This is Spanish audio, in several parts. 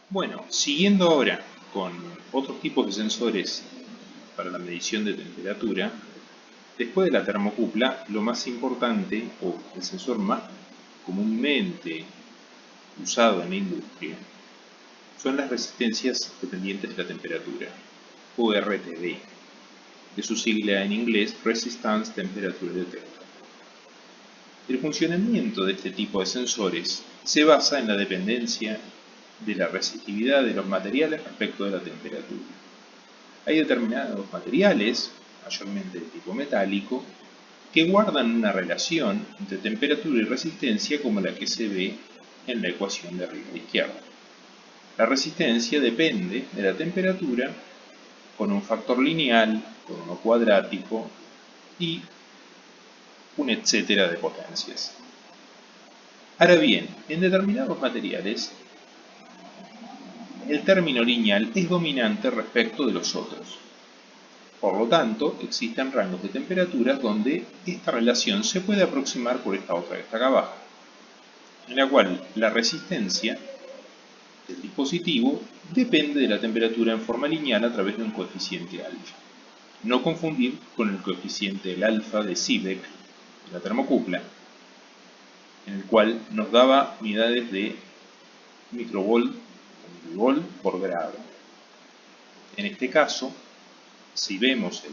Bueno, siguiendo ahora con otros tipos de sensores para la medición de temperatura, después de la termocupla, lo más importante, o el sensor más comúnmente usado en la industria, son las resistencias dependientes de la temperatura, o RTD, de su sigla en inglés Resistance Temperature Detector. El funcionamiento de este tipo de sensores se basa en la dependencia de la resistividad de los materiales respecto de la temperatura. Hay determinados materiales, mayormente de tipo metálico, que guardan una relación entre temperatura y resistencia como la que se ve en la ecuación de arriba a la izquierda. La resistencia depende de la temperatura con un factor lineal, con uno cuadrático y un etcétera de potencias. Ahora bien, en determinados materiales, el término lineal es dominante respecto de los otros. Por lo tanto, existen rangos de temperaturas donde esta relación se puede aproximar por esta otra que está acá abajo, en la cual la resistencia del dispositivo depende de la temperatura en forma lineal a través de un coeficiente alfa. No confundir con el coeficiente del alfa de Seebeck, de la termocupla, en el cual nos daba unidades de microvolt o milivolt por grado. En este caso, si vemos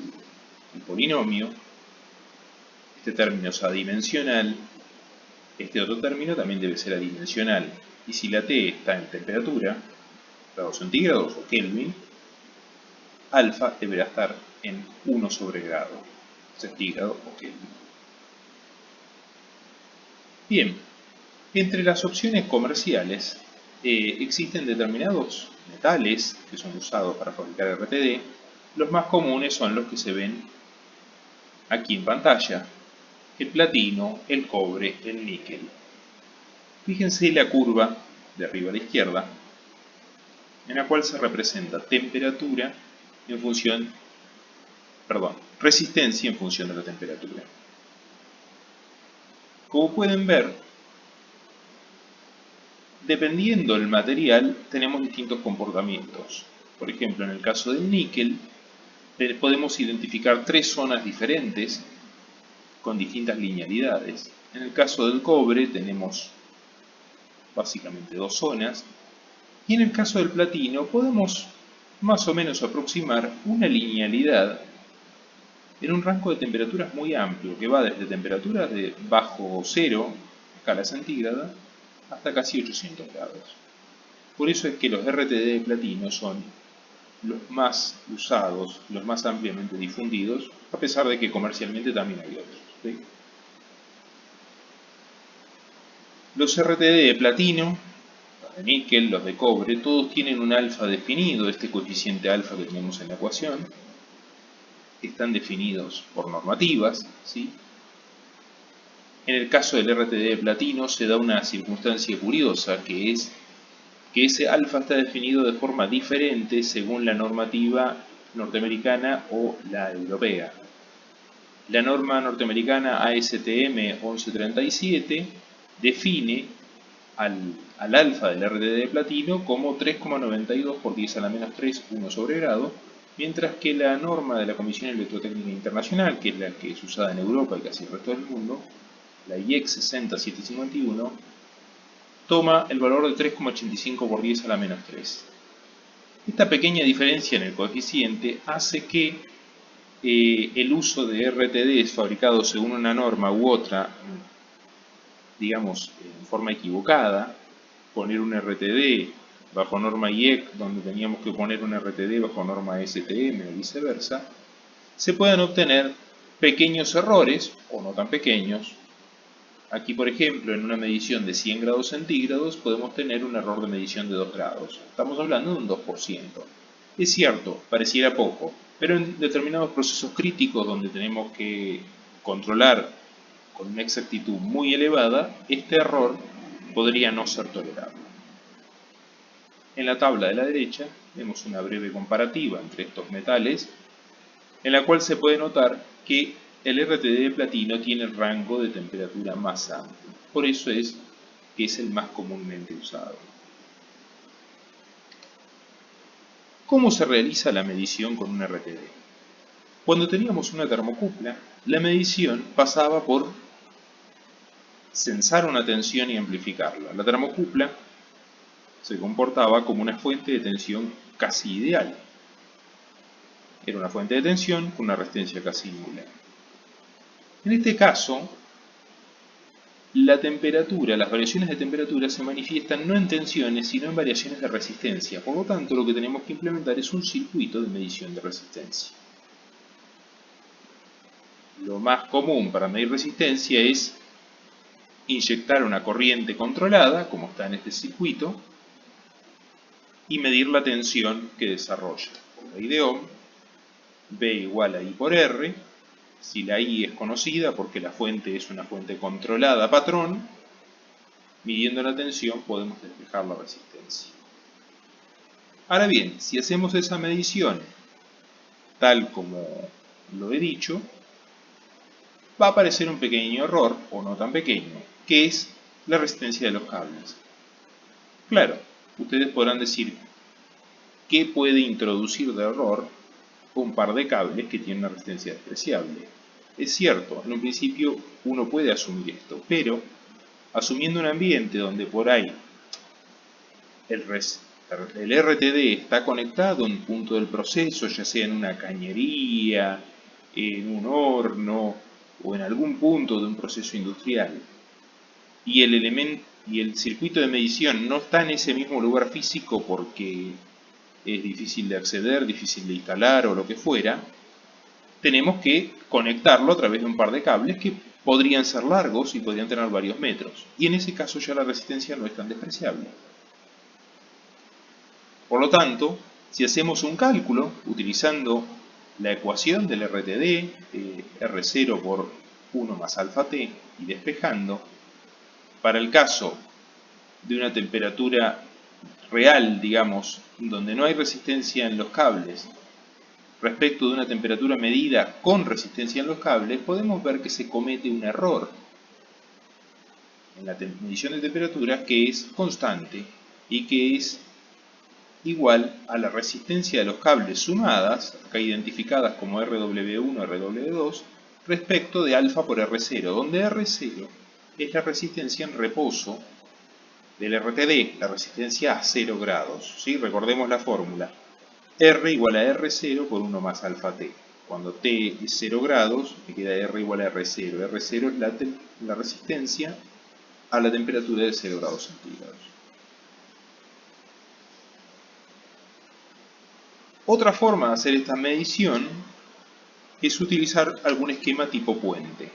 el polinomio, este término es adimensional, este otro término también debe ser adimensional. Y si la T está en temperatura, grados centígrados o Kelvin, alfa deberá estar en 1 sobre grado centígrado o Kelvin. Bien, entre las opciones comerciales existen determinados metales que son usados para fabricar RTD. Los más comunes son los que se ven aquí en pantalla: el platino, el cobre, el níquel. Fíjense la curva de arriba a la izquierda, en la cual se representa temperatura en función, resistencia en función de la temperatura. Como pueden ver, dependiendo del material, tenemos distintos comportamientos. Por ejemplo, en el caso del níquel, podemos identificar tres zonas diferentes con distintas linealidades. En el caso del cobre tenemos básicamente dos zonas, y en el caso del platino podemos más o menos aproximar una linealidad en un rango de temperaturas muy amplio, que va desde temperaturas de bajo cero, escala centígrada, hasta casi 800 grados. Por eso es que los RTD de platino son los más usados, los más ampliamente difundidos, a pesar de que comercialmente también hay otros, ¿sí? Los RTD de platino, los de níquel, los de cobre, todos tienen un alfa definido, este coeficiente alfa que tenemos en la ecuación. Están definidos por normativas, ¿sí? En el caso del RTD de platino se da una circunstancia curiosa, que es que ese alfa está definido de forma diferente según la normativa norteamericana o la europea. La norma norteamericana ASTM 1137 define al alfa del RTD de platino como 3,92 por 10 a la menos 3, 1 sobre grado, mientras que la norma de la Comisión Electrotécnica Internacional, que es la que es usada en Europa y casi el resto del mundo, la IEC 60751, toma el valor de 3,85 por 10 a la menos 3. Esta pequeña diferencia en el coeficiente hace que el uso de RTDs fabricados según una norma u otra, digamos, en forma equivocada, poner un RTD bajo norma IEC donde teníamos que poner un RTD bajo norma STM o viceversa, se puedan obtener pequeños errores, o no tan pequeños. Aquí, por ejemplo, en una medición de 100 grados centígrados podemos tener un error de medición de 2 grados. Estamos hablando de un 2%. Es cierto, pareciera poco, pero en determinados procesos críticos donde tenemos que controlar con una exactitud muy elevada, este error podría no ser tolerable. En la tabla de la derecha vemos una breve comparativa entre estos metales, en la cual se puede notar que el RTD de platino tiene el rango de temperatura más amplio. Por eso es que es el más comúnmente usado. ¿Cómo se realiza la medición con un RTD? Cuando teníamos una termocupla, la medición pasaba por censar una tensión y amplificarla. La termocupla se comportaba como una fuente de tensión casi ideal. Era una fuente de tensión con una resistencia casi nula. En este caso, la temperatura, las variaciones de temperatura se manifiestan no en tensiones, sino en variaciones de resistencia. Por lo tanto, lo que tenemos que implementar es un circuito de medición de resistencia. Lo más común para medir resistencia es inyectar una corriente controlada, como está en este circuito, y medir la tensión que desarrolla. Por la I de ohm, V igual a I por R. Si la I es conocida porque la fuente es una fuente controlada patrón, midiendo la tensión podemos despejar la resistencia. Ahora bien, si hacemos esa medición tal como lo he dicho, va a aparecer un pequeño error, o no tan pequeño, que es la resistencia de los cables. Claro, ustedes podrán decir, ¿qué puede introducir de error un par de cables que tienen una resistencia despreciable? Es cierto, en un principio uno puede asumir esto, pero asumiendo un ambiente donde por ahí el RTD está conectado en un punto del proceso, ya sea en una cañería, en un horno o en algún punto de un proceso industrial, y el circuito de medición no está en ese mismo lugar físico porque es difícil de acceder, difícil de instalar o lo que fuera, tenemos que conectarlo a través de un par de cables que podrían ser largos y podrían tener varios metros. Y en ese caso ya la resistencia no es tan despreciable. Por lo tanto, si hacemos un cálculo utilizando la ecuación del RTD, R0 por 1 más alfa T, y despejando, para el caso de una temperatura real, digamos, donde no hay resistencia en los cables, respecto de una temperatura medida con resistencia en los cables, podemos ver que se comete un error en la medición de temperatura que es constante y que es igual a la resistencia de los cables sumadas, acá identificadas como RW1, RW2, respecto de alfa por R0, donde R0 es la resistencia en reposo del RTD, la resistencia a 0 grados. ¿Sí? Recordemos la fórmula. R igual a R0 por 1 más alfa T. Cuando T es 0 grados, me queda R igual a R0. R0 es la resistencia a la temperatura de 0 grados centígrados. Otra forma de hacer esta medición es utilizar algún esquema tipo puente.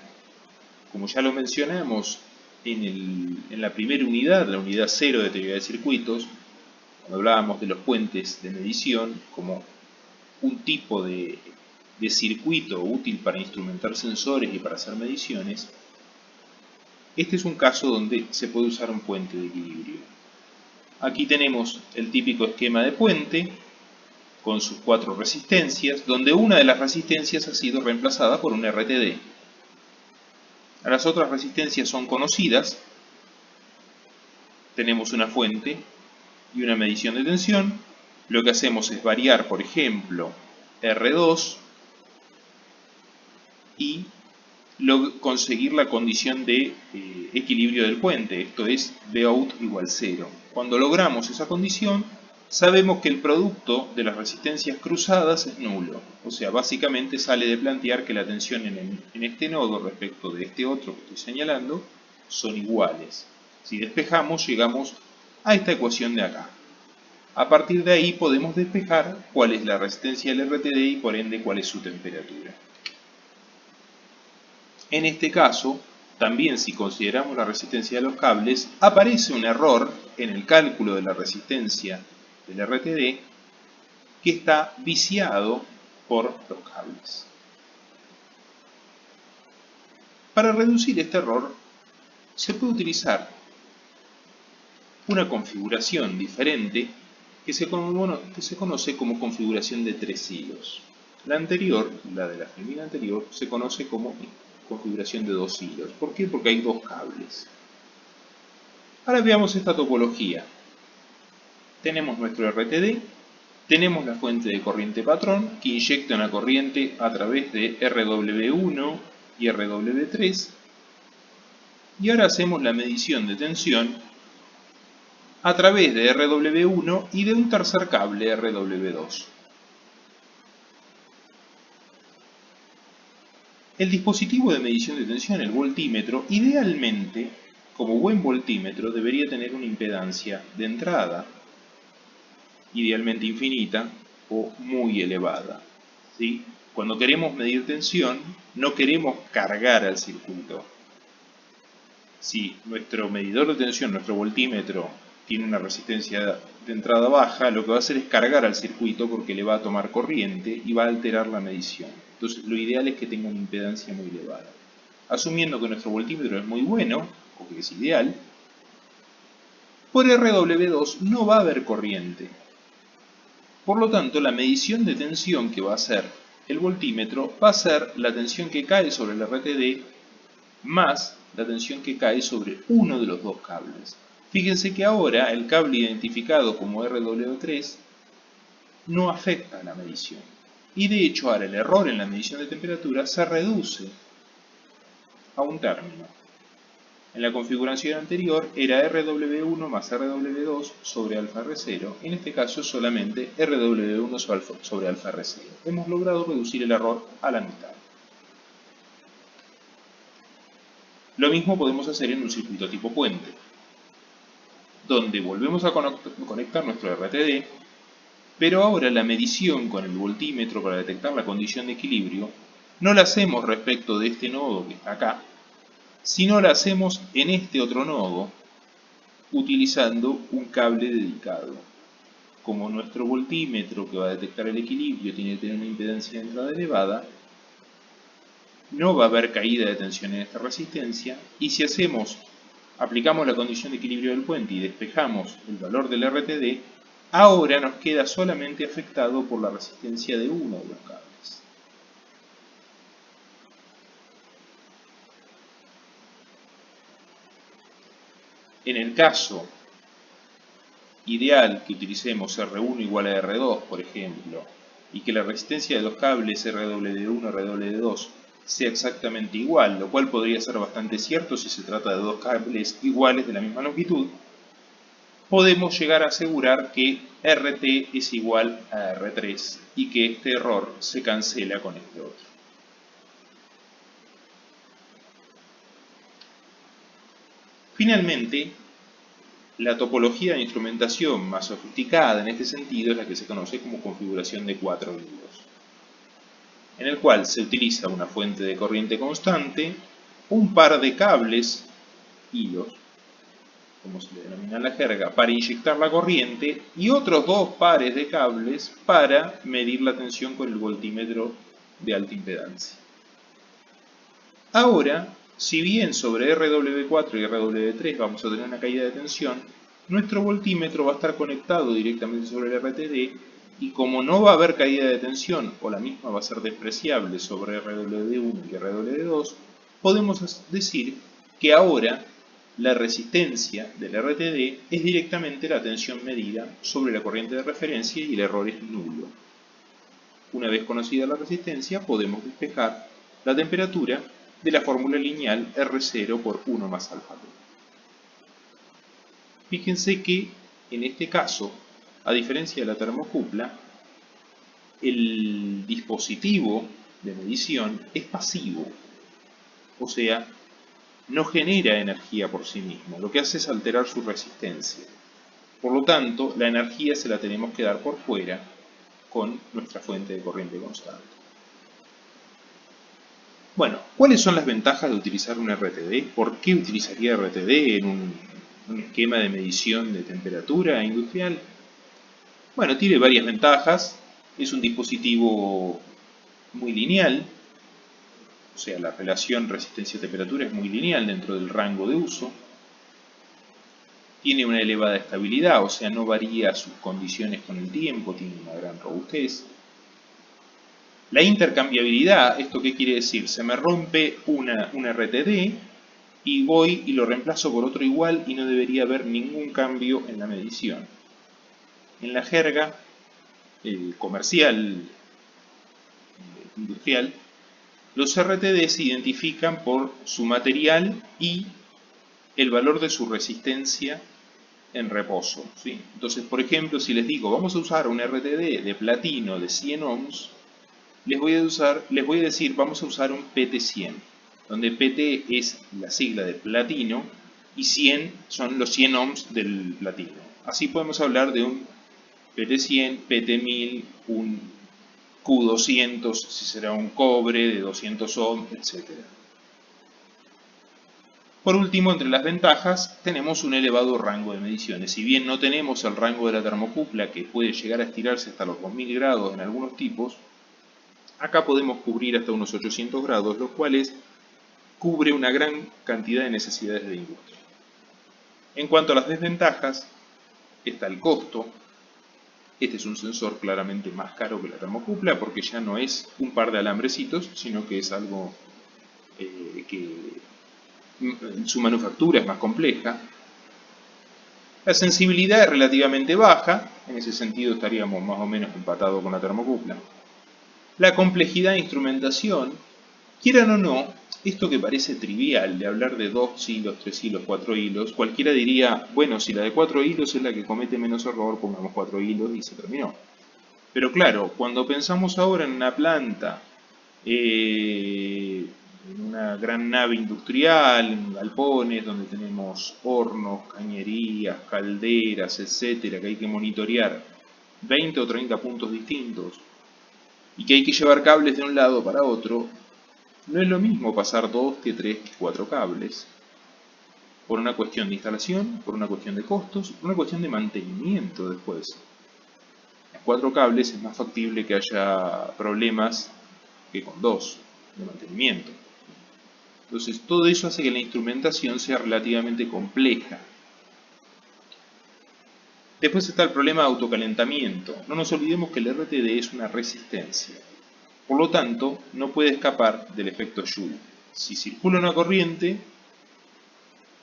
Como ya lo mencionamos en la primera unidad, la unidad 0 de teoría de circuitos, cuando hablábamos de los puentes de medición como un tipo de circuito útil para instrumentar sensores y para hacer mediciones, este es un caso donde se puede usar un puente de equilibrio. Aquí tenemos el típico esquema de puente con sus 4 resistencias, donde una de las resistencias ha sido reemplazada por un RTD. Las otras resistencias son conocidas. Tenemos una fuente y una medición de tensión. Lo que hacemos es variar, por ejemplo, R2 y conseguir la condición de equilibrio del puente, esto es Vout igual 0. Cuando logramos esa condición, sabemos que el producto de las resistencias cruzadas es nulo. O sea, básicamente sale de plantear que la tensión en este nodo respecto de este otro que estoy señalando son iguales. Si despejamos, llegamos a esta ecuación de acá. A partir de ahí podemos despejar cuál es la resistencia del RTD y por ende cuál es su temperatura. En este caso, también si consideramos la resistencia de los cables, aparece un error en el cálculo de la resistencia del RTD que está viciado por los cables. Para reducir este error, se puede utilizar una configuración diferente que se conoce como configuración de 3 hilos. La anterior, la de la filmina anterior, se conoce como configuración de 2 hilos. ¿Por qué? Porque hay 2 cables. Ahora veamos esta topología. Tenemos nuestro RTD Tenemos la fuente de corriente patrón que inyecta una corriente a través de RW1 y RW3. Y ahora hacemos la medición de tensión a través de RW1 y de un tercer cable RW2. El dispositivo de medición de tensión, el voltímetro, idealmente, como buen voltímetro, debería tener una impedancia de entrada, idealmente infinita o muy elevada, ¿sí? Cuando queremos medir tensión, no queremos cargar al circuito. Si nuestro medidor de tensión, nuestro voltímetro, tiene una resistencia de entrada baja, lo que va a hacer es cargar al circuito porque le va a tomar corriente y va a alterar la medición. Entonces lo ideal es que tenga una impedancia muy elevada. Asumiendo que nuestro voltímetro es muy bueno, o que es ideal, por RW2 no va a haber corriente. Por lo tanto, la medición de tensión que va a hacer el voltímetro va a ser la tensión que cae sobre el RTD más la tensión que cae sobre uno de los dos cables. Fíjense que ahora el cable identificado como RW3 no afecta a la medición. Y de hecho ahora el error en la medición de temperatura se reduce a un término. En la configuración anterior era RW1 más RW2 sobre alfa R0. En este caso es solamente RW1 sobre alfa R0. Hemos logrado reducir el error a la mitad. Lo mismo podemos hacer en un circuito tipo puente, donde volvemos a conectar nuestro RTD, pero ahora la medición con el voltímetro para detectar la condición de equilibrio no la hacemos respecto de este nodo que está acá, sino la hacemos en este otro nodo utilizando un cable dedicado. Como nuestro voltímetro que va a detectar el equilibrio tiene que tener una impedancia de entrada elevada, no va a haber caída de tensión en esta resistencia, y si aplicamos la condición de equilibrio del puente y despejamos el valor del RTD, ahora nos queda solamente afectado por la resistencia de uno de los cables. En el caso ideal que utilicemos R1 igual a R2, por ejemplo, y que la resistencia de los cables RW1 y RW2 sea exactamente igual, lo cual podría ser bastante cierto si se trata de dos cables iguales de la misma longitud, podemos llegar a asegurar que RT es igual a R3 y que este error se cancela con este otro. Finalmente, la topología de instrumentación más sofisticada en este sentido es la que se conoce como configuración de 4 hilos, en el cual se utiliza una fuente de corriente constante, un par de cables, hilos, como se le denomina en la jerga, para inyectar la corriente, y otros dos pares de cables para medir la tensión con el voltímetro de alta impedancia. Ahora, si bien sobre RW4 y RW3 vamos a tener una caída de tensión, nuestro voltímetro va a estar conectado directamente sobre el RTD, y como no va a haber caída de tensión, o la misma va a ser despreciable sobre RW1 y RW2, podemos decir que ahora la resistencia del RTD es directamente la tensión medida sobre la corriente de referencia y el error es nulo. Una vez conocida la resistencia, podemos despejar la temperatura de la fórmula lineal R0 por 1 más alfa T. Fíjense que en este caso, a diferencia de la termocupla, el dispositivo de medición es pasivo, o sea, no genera energía por sí mismo, lo que hace es alterar su resistencia. Por lo tanto, la energía se la tenemos que dar por fuera con nuestra fuente de corriente constante. Bueno, ¿cuáles son las ventajas de utilizar un RTD? ¿Por qué utilizaría RTD en un esquema de medición de temperatura industrial? Bueno, tiene varias ventajas. Es un dispositivo muy lineal, o sea, la relación resistencia-temperatura es muy lineal dentro del rango de uso. Tiene una elevada estabilidad, o sea, no varía sus condiciones con el tiempo, tiene una gran robustez. La intercambiabilidad, ¿esto qué quiere decir? Se me rompe un RTD y voy y lo reemplazo por otro igual y no debería haber ningún cambio en la medición. En la jerga, comercial, industrial, los RTD se identifican por su material y el valor de su resistencia en reposo, ¿sí? Entonces, por ejemplo, si les digo, vamos a usar un RTD de platino de 100 ohms, les voy a decir, vamos a usar un PT100, donde PT es la sigla de platino y 100 son los 100 ohms del platino. Así podemos hablar de un PT100, PT1000, un Q200, si será un cobre de 200 ohms, etc. Por último, entre las ventajas, tenemos un elevado rango de mediciones. Si bien no tenemos el rango de la termocupla, que puede llegar a estirarse hasta los 2000 grados en algunos tipos, acá podemos cubrir hasta unos 800 grados, lo cual cubre una gran cantidad de necesidades de industria. En cuanto a las desventajas, está el costo. Este es un sensor claramente más caro que la termocupla porque ya no es un par de alambrecitos, sino que es algo que su manufactura es más compleja. La sensibilidad es relativamente baja, en ese sentido estaríamos más o menos empatados con la termocupla. La complejidad de instrumentación, quieran o no, esto que parece trivial de hablar de 2 hilos, 3 hilos, 4 hilos, cualquiera diría, bueno, si la de 4 hilos es la que comete menos error, pongamos 4 hilos y se terminó. Pero claro, cuando pensamos ahora en una planta, en una gran nave industrial, en galpones donde tenemos hornos, cañerías, calderas, etcétera, que hay que monitorear 20 o 30 puntos distintos y que hay que llevar cables de un lado para otro, no es lo mismo pasar 2 que 3 que 4 cables, por una cuestión de instalación, por una cuestión de costos, por una cuestión de mantenimiento después. Con 4 cables es más factible que haya problemas que con 2 de mantenimiento. Entonces todo eso hace que la instrumentación sea relativamente compleja. Después está el problema de autocalentamiento. No nos olvidemos que el RTD es una resistencia. Por lo tanto, no puede escapar del efecto Joule. Si circula una corriente,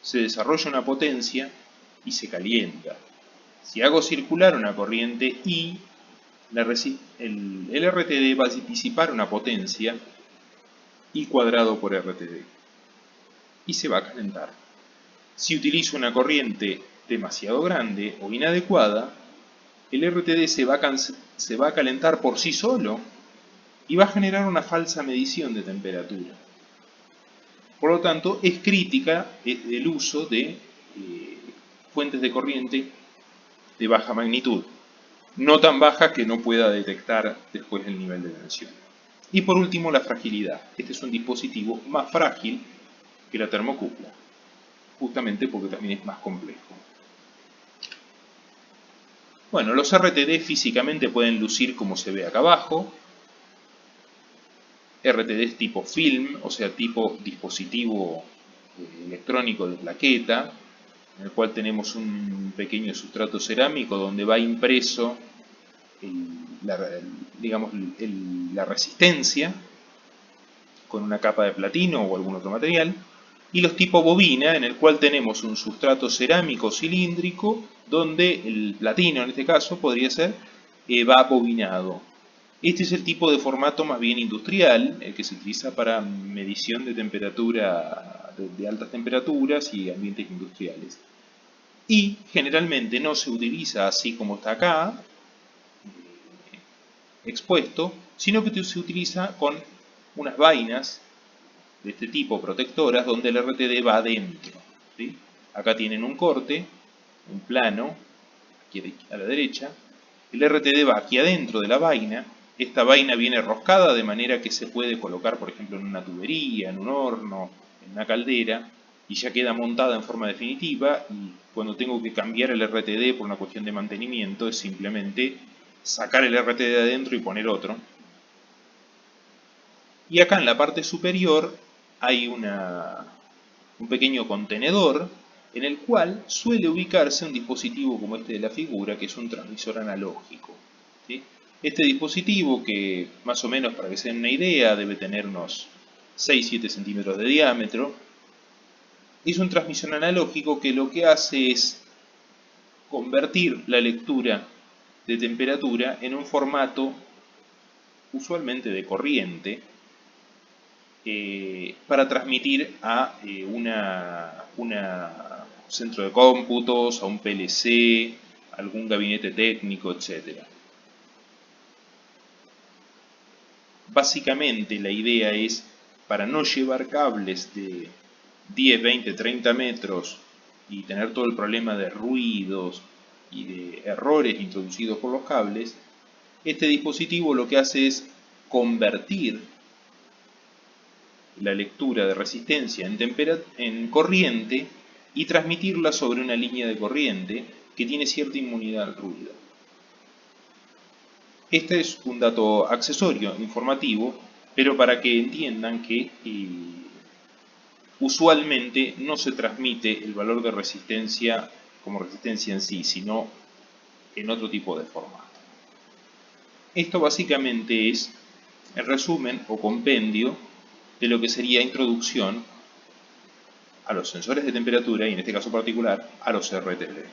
se desarrolla una potencia y se calienta. Si hago circular una corriente I, el RTD va a disipar una potencia I cuadrado por RTD y se va a calentar. Si utilizo una corriente demasiado grande o inadecuada, el RTD se va a calentar por sí solo y va a generar una falsa medición de temperatura. Por lo tanto, es crítica el uso de fuentes de corriente de baja magnitud, no tan baja que no pueda detectar después el nivel de tensión. Y por último, la fragilidad. Este es un dispositivo más frágil que la termocupla, justamente porque también es más complejo. Bueno, los RTD físicamente pueden lucir como se ve acá abajo. RTDs tipo film, o sea, tipo dispositivo electrónico de plaqueta, en el cual tenemos un pequeño sustrato cerámico donde va impreso la resistencia con una capa de platino o algún otro material, y los tipo bobina, en el cual tenemos un sustrato cerámico cilíndrico donde el platino, en este caso, podría ser, va bobinado. Este es el tipo de formato más bien industrial, el que se utiliza para medición de temperatura, de altas temperaturas y ambientes industriales. Y generalmente no se utiliza así como está acá, expuesto, sino que se utiliza con unas vainas de este tipo, protectoras, donde el RTD va adentro, ¿sí? Acá tienen un corte, un plano, aquí a la derecha. El RTD va aquí adentro de la vaina. Esta vaina viene roscada de manera que se puede colocar, por ejemplo, en una tubería, en un horno, en una caldera, y ya queda montada en forma definitiva, y cuando tengo que cambiar el RTD por una cuestión de mantenimiento es simplemente sacar el RTD de adentro y poner otro. Y acá en la parte superior hay un pequeño contenedor en el cual suele ubicarse un dispositivo como este de la figura, que es un transmisor analógico, ¿sí? Este dispositivo, que más o menos para que se den una idea debe tener unos 6-7 centímetros de diámetro, es un transmisor analógico que lo que hace es convertir la lectura de temperatura en un formato usualmente de corriente para transmitir a una centro de cómputos, a un PLC, algún gabinete técnico, etc. Básicamente la idea es, para no llevar cables de 10, 20, 30 metros y tener todo el problema de ruidos y de errores introducidos por los cables, este dispositivo lo que hace es convertir la lectura de resistencia en corriente y transmitirla sobre una línea de corriente que tiene cierta inmunidad al ruido. Este es un dato accesorio, informativo, pero para que entiendan que usualmente no se transmite el valor de resistencia como resistencia en sí, sino en otro tipo de formato. Esto básicamente es el resumen o compendio de lo que sería introducción a los sensores de temperatura y en este caso particular a los RTD.